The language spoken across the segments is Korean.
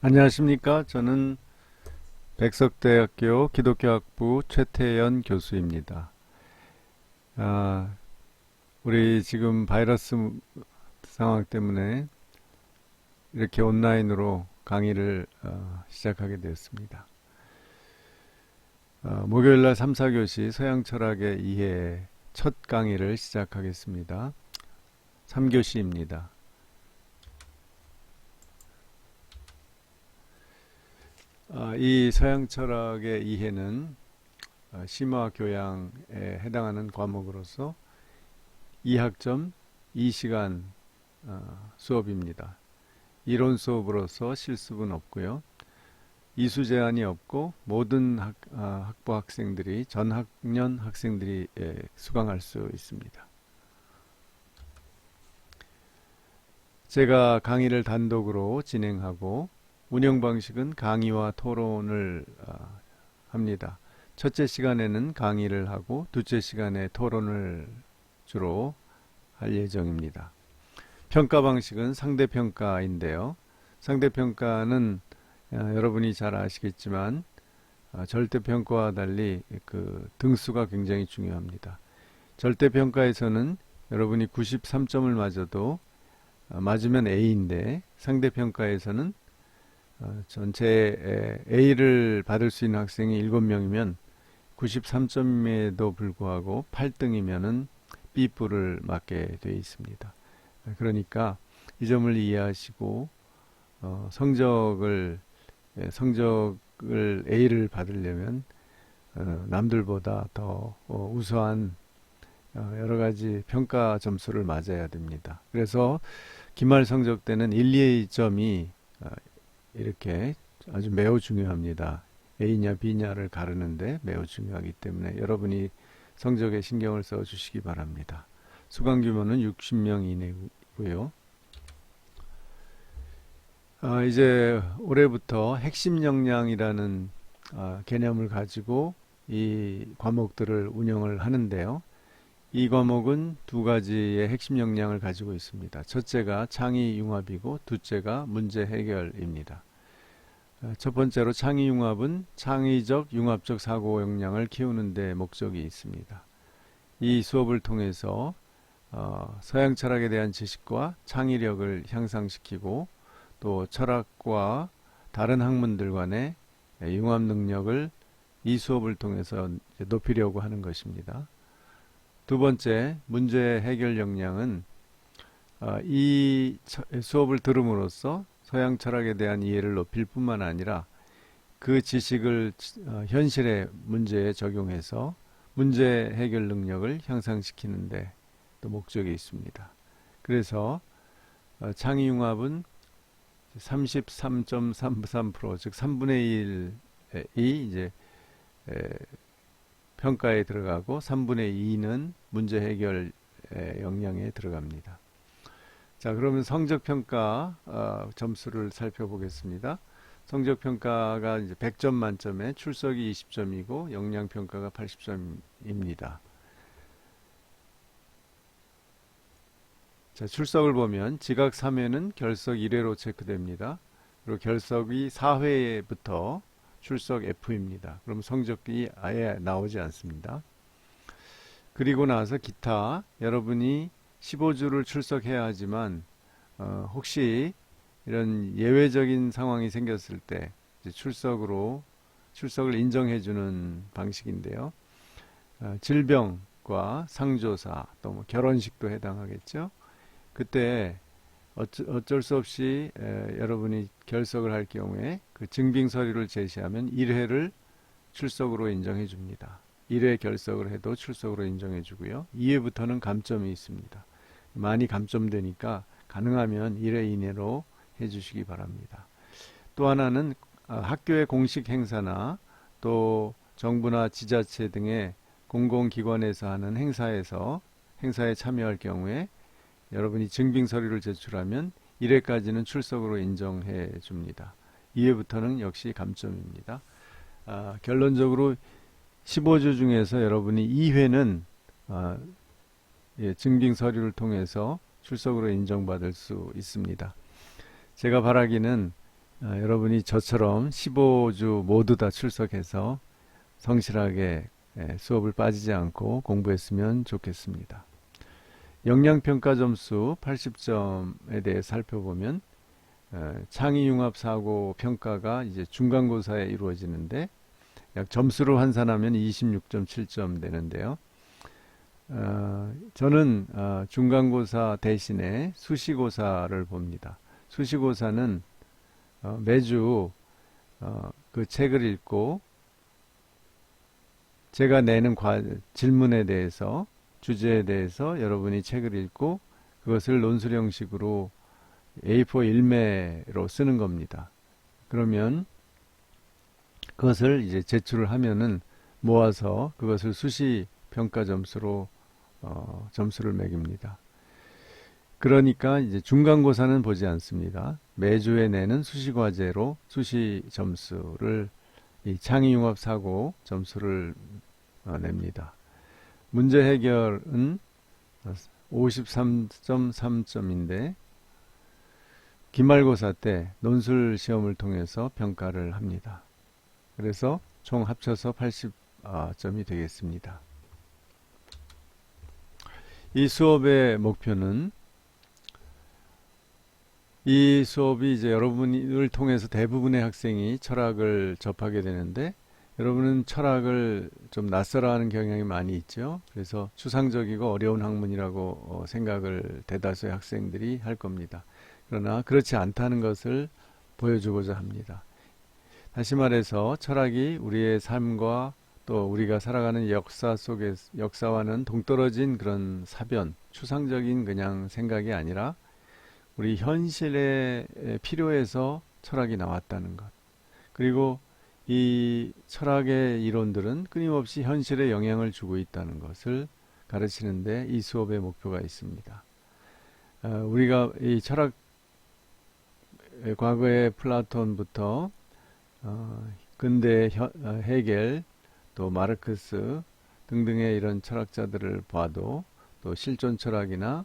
안녕하십니까. 저는 백석대학교 기독교학부 최태연 교수입니다. 아, 우리 지금 바이러스 상황 때문에 이렇게 온라인으로 강의를 시작하게 되었습니다. 목요일날 3, 4교시 서양철학의 이해 첫 강의를 시작하겠습니다. 3교시입니다. 이 서양철학의 이해는 심화교양에 해당하는 과목으로서 2학점 2시간 수업입니다. 이론 수업으로서 실습은 없고요. 이수 제한이 없고 모든 학부 학생들이 전 학년 학생들이 수강할 수 있습니다. 제가 강의를 단독으로 진행하고 운영 방식은 강의와 토론을 합니다. 첫째 시간에는 강의를 하고 둘째 시간에 토론을 주로 할 예정입니다. 평가 방식은 상대평가인데요. 상대평가는 여러분이 잘 아시겠지만 절대평가와 달리 그 등수가 굉장히 중요합니다. 절대평가에서는 여러분이 93점을 맞아도 맞으면 A인데 상대평가에서는 전체 A를 받을 수 있는 학생이 7명이면 93점에도 불구하고 8등이면은 B뿔을 맞게 되어 있습니다. 그러니까 이 점을 이해하시고 성적을 A를 받으려면 남들보다 더 우수한 여러 가지 평가 점수를 맞아야 됩니다. 그래서 기말 성적 때는 1, 2점이 이렇게 아주 매우 중요합니다. A냐 B냐를 가르는데 매우 중요하기 때문에 여러분이 성적에 신경을 써 주시기 바랍니다. 수강 규모는 60명 이내고요. 이제 올해부터 핵심 역량이라는 개념을 가지고 이 과목들을 운영을 하는데요. 이 과목은 두 가지의 핵심 역량을 가지고 있습니다. 첫째가 창의융합이고 둘째가 문제 해결입니다. 첫 번째로 창의융합은 창의적 융합적 사고 역량을 키우는 데 목적이 있습니다. 이 수업을 통해서 서양 철학에 대한 지식과 창의력을 향상시키고 또 철학과 다른 학문들 간의 융합 능력을 이 수업을 통해서 높이려고 하는 것입니다. 두 번째, 문제 해결 역량은 이 수업을 들음으로써 서양 철학에 대한 이해를 높일 뿐만 아니라 그 지식을 현실의 문제에 적용해서 문제 해결 능력을 향상시키는 데 또 목적이 있습니다. 그래서 창의융합은 33.33%, 즉 3분의 1이 이제 평가에 들어가고 3분의 2는 문제 해결 역량에 들어갑니다. 자, 그러면 성적평가 점수를 살펴보겠습니다. 성적평가가 이제 100점 만점에 출석이 20점이고 역량평가가 80점입니다. 자, 출석을 보면 지각 3회는 결석 1회로 체크됩니다. 그리고 결석이 4회부터 출석 F입니다. 그럼 성적이 아예 나오지 않습니다. 그리고 나서 기타, 여러분이 15주를 출석해야 하지만 혹시 이런 예외적인 상황이 생겼을 때 이제 출석을 인정해주는 방식인데요. 질병과 상조사 또 뭐 결혼식도 해당하겠죠. 그때 어쩔 수 없이 여러분이 결석을 할 경우에 그 증빙 서류를 제시하면 1회를 출석으로 인정해 줍니다. 1회 결석을 해도 출석으로 인정해 주고요. 2회부터는 감점이 있습니다. 많이 감점되니까 가능하면 1회 이내로 해주시기 바랍니다. 또 하나는 학교의 공식 행사나 또 정부나 지자체 등의 공공기관에서 하는 행사에 참여할 경우에 여러분이 증빙 서류를 제출하면 1회까지는 출석으로 인정해 줍니다. 2회부터는 역시 감점입니다. 결론적으로 15주 중에서 여러분이 2회는 증빙 서류를 통해서 출석으로 인정받을 수 있습니다. 제가 바라기는 여러분이 저처럼 15주 모두 다 출석해서 성실하게 수업을 빠지지 않고 공부했으면 좋겠습니다. 역량평가 점수 80점에 대해 살펴보면 창의융합사고 평가가 이제 중간고사에 이루어지는데 약 점수를 환산하면 26.7점 되는데요. 저는 중간고사 대신에 수시고사를 봅니다. 수시고사는 매주 그 책을 읽고 제가 내는 질문에 대해서 주제에 대해서 여러분이 책을 읽고 그것을 논술 형식으로 A4 일매로 쓰는 겁니다. 그러면 그것을 이제 제출을 하면은 모아서 그것을 수시 평가 점수로 점수를 매깁니다. 그러니까 이제 중간고사는 보지 않습니다. 매주에 내는 수시 과제로 수시 점수를 이 창의융합 사고 점수를 냅니다. 문제 해결은 53.3점인데 기말고사 때 논술 시험을 통해서 평가를 합니다. 그래서 총 합쳐서 80점이 되겠습니다. 이 수업의 목표는 이 수업이 이제 여러분을 통해서 대부분의 학생이 철학을 접하게 되는데 여러분은 철학을 좀 낯설어하는 경향이 많이 있죠. 그래서 추상적이고 어려운 학문이라고 생각을 대다수의 학생들이 할 겁니다. 그러나 그렇지 않다는 것을 보여주고자 합니다. 다시 말해서 철학이 우리의 삶과 또 우리가 살아가는 역사와는 동떨어진 그런 사변, 추상적인 그냥 생각이 아니라 우리 현실에 필요해서 철학이 나왔다는 것. 그리고 이 철학의 이론들은 끊임없이 현실에 영향을 주고 있다는 것을 가르치는데 이 수업의 목표가 있습니다. 우리가 이 철학 과거의 플라톤부터 근대 헤겔 또 마르크스 등등의 이런 철학자들을 봐도 또 실존 철학이나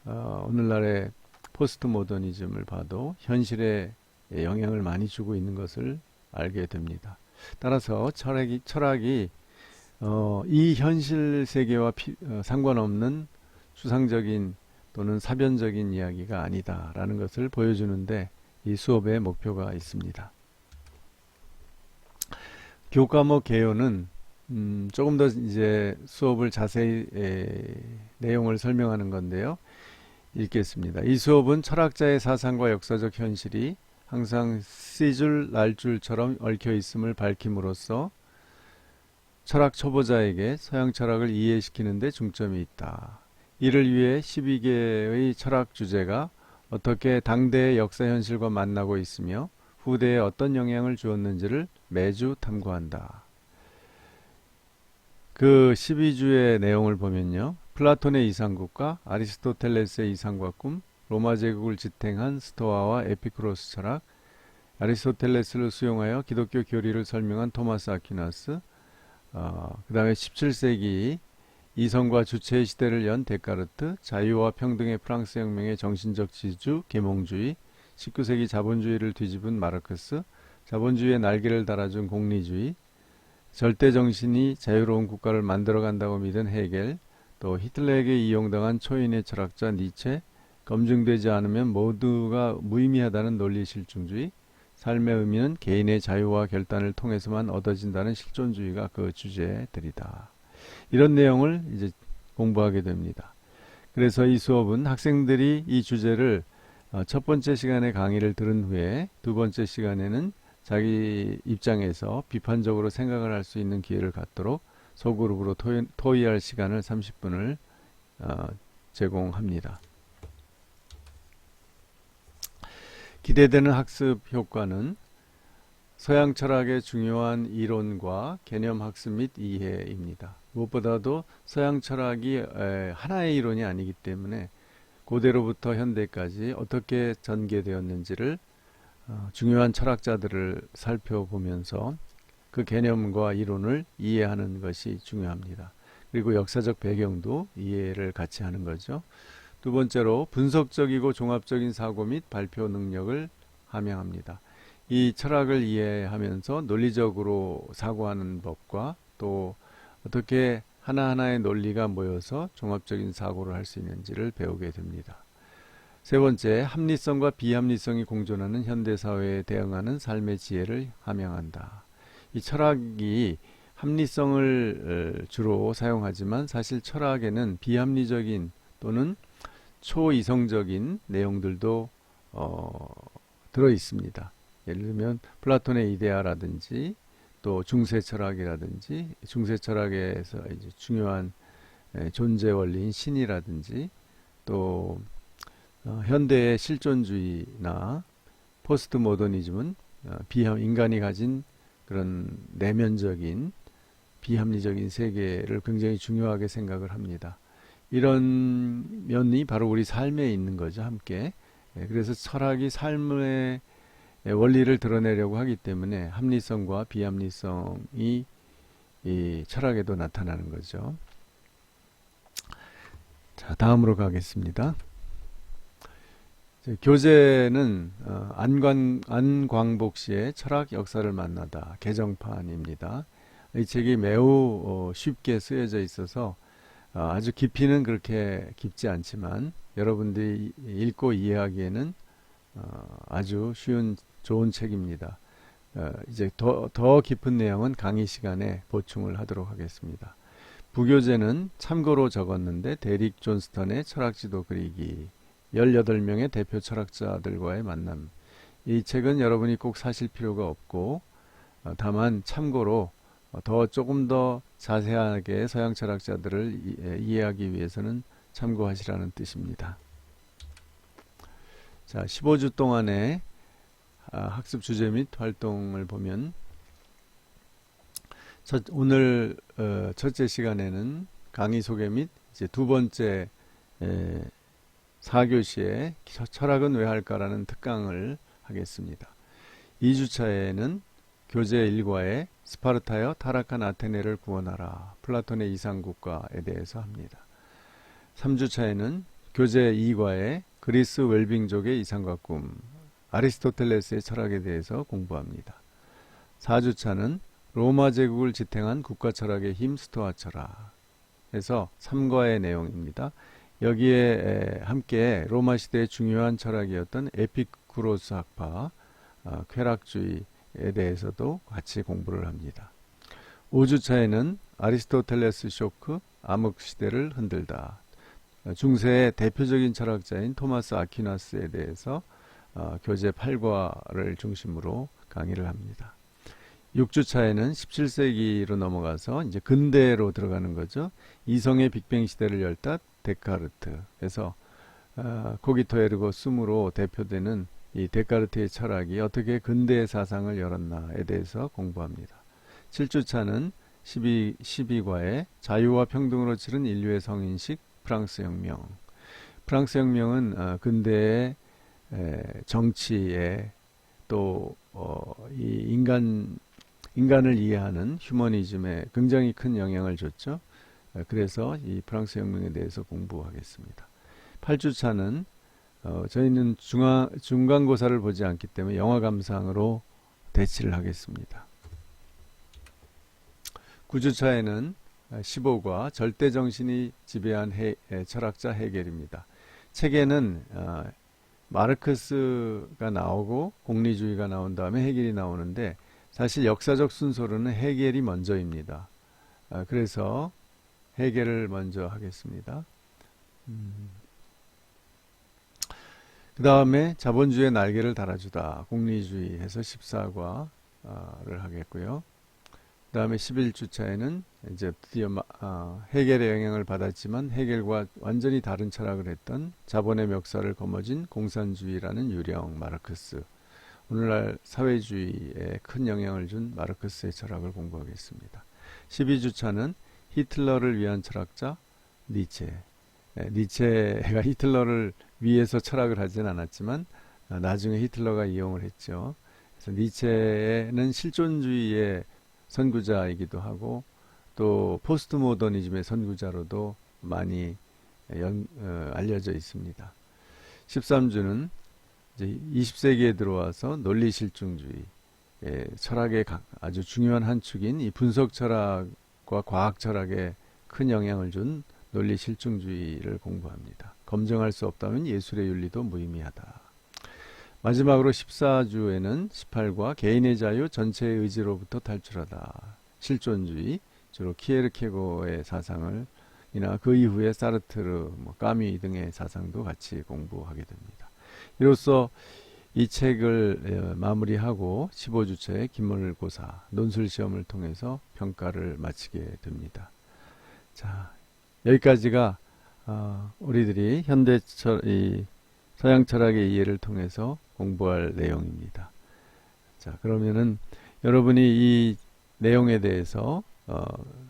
오늘날의 포스트 모더니즘을 봐도 현실에 영향을 많이 주고 있는 것을 알게 됩니다. 따라서 철학이 이 현실 세계와 상관없는 추상적인 또는 사변적인 이야기가 아니다라는 것을 보여주는데 이 수업의 목표가 있습니다. 교과목 개요는 조금 더 이제 수업을 자세히 내용을 설명하는 건데요. 읽겠습니다. 이 수업은 철학자의 사상과 역사적 현실이 항상 씨줄 날줄처럼 얽혀 있음을 밝힘으로써 철학 초보자에게 서양 철학을 이해시키는 데 중점이 있다. 이를 위해 12개의 철학 주제가 어떻게 당대의 역사 현실과 만나고 있으며 후대에 어떤 영향을 주었는지를 매주 탐구한다. 그 12주의 내용을 보면요. 플라톤의 이상국과 아리스토텔레스의 이상과 꿈, 로마 제국을 지탱한 스토아와 에피쿠로스 철학, 아리스토텔레스를 수용하여 기독교 교리를 설명한 토마스 아퀴나스, 그 다음에 17세기 이성과 주체의 시대를 연 데카르트, 자유와 평등의 프랑스 혁명의 정신적 지주, 계몽주의, 19세기 자본주의를 뒤집은 마르크스, 자본주의의 날개를 달아준 공리주의, 절대 정신이 자유로운 국가를 만들어간다고 믿은 헤겔, 또 히틀러에게 이용당한 초인의 철학자 니체, 검증되지 않으면 모두가 무의미하다는 논리 실증주의, 삶의 의미는 개인의 자유와 결단을 통해서만 얻어진다는 실존주의가 그 주제들이다. 이런 내용을 이제 공부하게 됩니다. 그래서 이 수업은 학생들이 이 주제를 첫 번째 시간에 강의를 들은 후에 두 번째 시간에는 자기 입장에서 비판적으로 생각을 할 수 있는 기회를 갖도록 소그룹으로 토의할 시간을 30분을 제공합니다. 기대되는 학습 효과는 서양 철학의 중요한 이론과 개념 학습 및 이해입니다. 무엇보다도 서양 철학이 하나의 이론이 아니기 때문에 고대로부터 현대까지 어떻게 전개되었는지를 중요한 철학자들을 살펴보면서 그 개념과 이론을 이해하는 것이 중요합니다. 그리고 역사적 배경도 이해를 같이 하는 거죠. 두 번째로 분석적이고 종합적인 사고 및 발표 능력을 함양합니다. 이 철학을 이해하면서 논리적으로 사고하는 법과 또 어떻게 하나하나의 논리가 모여서 종합적인 사고를 할 수 있는지를 배우게 됩니다. 세 번째, 합리성과 비합리성이 공존하는 현대사회에 대응하는 삶의 지혜를 함양한다. 이 철학이 합리성을 주로 사용하지만 사실 철학에는 비합리적인 또는 초이성적인 내용들도 들어 있습니다. 예를 들면 플라톤의 이데아라든지 또 중세 철학이라든지 중세 철학에서 이제 중요한 존재 원리인 신이라든지 또 현대의 실존주의나 포스트 모더니즘은 인간이 가진 그런 내면적인 비합리적인 세계를 굉장히 중요하게 생각을 합니다. 이런 면이 바로 우리 삶에 있는 거죠, 함께. 그래서 철학이 삶의 원리를 드러내려고 하기 때문에 합리성과 비합리성이 이 철학에도 나타나는 거죠. 자, 다음으로 가겠습니다. 교재는 안광복 씨의 철학 역사를 만나다 개정판입니다. 이 책이 매우 쉽게 쓰여져 있어서 아주 깊이는 그렇게 깊지 않지만 여러분들이 읽고 이해하기에는 아주 쉬운 좋은 책입니다. 이제 더 깊은 내용은 강의 시간에 보충을 하도록 하겠습니다. 부교재는 참고로 적었는데 데릭 존스턴의 철학지도 그리기 18명의 대표 철학자들과의 만남. 이 책은 여러분이 꼭 사실 필요가 없고 다만 참고로 조금 더 자세하게 서양 철학자들을 이해하기 위해서는 참고하시라는 뜻입니다. 자, 15주 동안의 학습 주제 및 활동을 보면 오늘 첫째 시간에는 강의 소개 및 이제 두 번째 4교시에 철학은 왜 할까라는 특강을 하겠습니다. 2주차에는 교재 1과에 스파르타여 타락한 아테네를 구원하라 플라톤의 이상국가에 대해서 합니다. 3주차에는 교재 2과에 그리스 웰빙족의 이상과 꿈 아리스토텔레스의 철학에 대해서 공부합니다. 4주차는 로마 제국을 지탱한 국가철학의 힘 스토아 철학에서 3과의 내용입니다. 여기에 함께 로마 시대의 중요한 철학이었던 에피쿠로스 학파, 쾌락주의에 대해서도 같이 공부를 합니다. 5주차에는 아리스토텔레스 쇼크, 암흑 시대를 흔들다. 중세의 대표적인 철학자인 토마스 아퀴나스에 대해서 교재 8과를 중심으로 강의를 합니다. 6주차에는 17세기로 넘어가서 이제 근대로 들어가는 거죠. 이성의 빅뱅 시대를 열다 데카르트에서 코기토 에르고 숨으로 대표되는 이 데카르트의 철학이 어떻게 근대의 사상을 열었나에 대해서 공부합니다. 7주차는 12과에 자유와 평등으로 치른 인류의 성인식 프랑스 혁명. 프랑스 혁명은 근대의 정치에 또 이 인간을 이해하는 휴머니즘에 굉장히 큰 영향을 줬죠. 그래서 이 프랑스 혁명에 대해서 공부하겠습니다. 8주차는 저희는 중간고사를 보지 않기 때문에 영화 감상으로 대치를 하겠습니다. 9주차에는 15과 절대정신이 지배한 철학자 헤겔입니다. 책에는 마르크스가 나오고 공리주의가 나온 다음에 헤겔이 나오는데 사실 역사적 순서로는 헤겔이 먼저입니다. 그래서 헤겔을 먼저 하겠습니다. 그 다음에 자본주의의 날개를 달아주다 공리주의 해서 14과를 하겠고요. 그 다음에 11주차에는 이제 드디어 헤겔의 영향을 받았지만 헤겔과 완전히 다른 철학을 했던 자본의 멱살을 거머쥔 공산주의라는 유령 마르크스, 오늘날 사회주의에 큰 영향을 준 마르크스의 철학을 공부하겠습니다. 12주차는 히틀러를 위한 철학자 니체. 니체가 히틀러를 위해서 철학을 하진 않았지만 나중에 히틀러가 이용을 했죠. 그래서 니체는 실존주의의 선구자이기도 하고 또 포스트 모더니즘의 선구자로도 많이 알려져 있습니다. 13주는 이제 20세기에 들어와서 논리 실증주의, 철학의 아주 중요한 한 축인 이 분석 철학과 과학 철학에 큰 영향을 준 논리 실증주의를 공부합니다. 검증할 수 없다면 예술의 윤리도 무의미하다. 마지막으로 14주에는 18과 개인의 자유, 전체의 의지로부터 탈출하다. 실존주의, 주로 키에르케고의 사상을 이나 그 이후에 사르트르, 까미 등의 사상도 같이 공부하게 됩니다. 이로써 이 책을 마무리하고 15주째 기말고사 논술 시험을 통해서 평가를 마치게 됩니다. 자, 여기까지가 우리들이 서양 철학의 이해를 통해서 공부할 내용입니다. 자, 그러면은 여러분이 이 내용에 대해서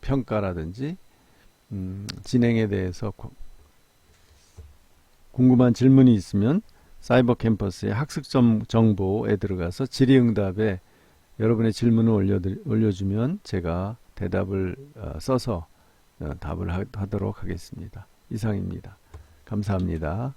평가라든지 진행에 대해서 궁금한 질문이 있으면 사이버 캠퍼스의 학습 정보에 들어가서 질의응답에 여러분의 질문을 올려주면 제가 대답을 써서 답을 하도록 하겠습니다. 이상입니다. 감사합니다.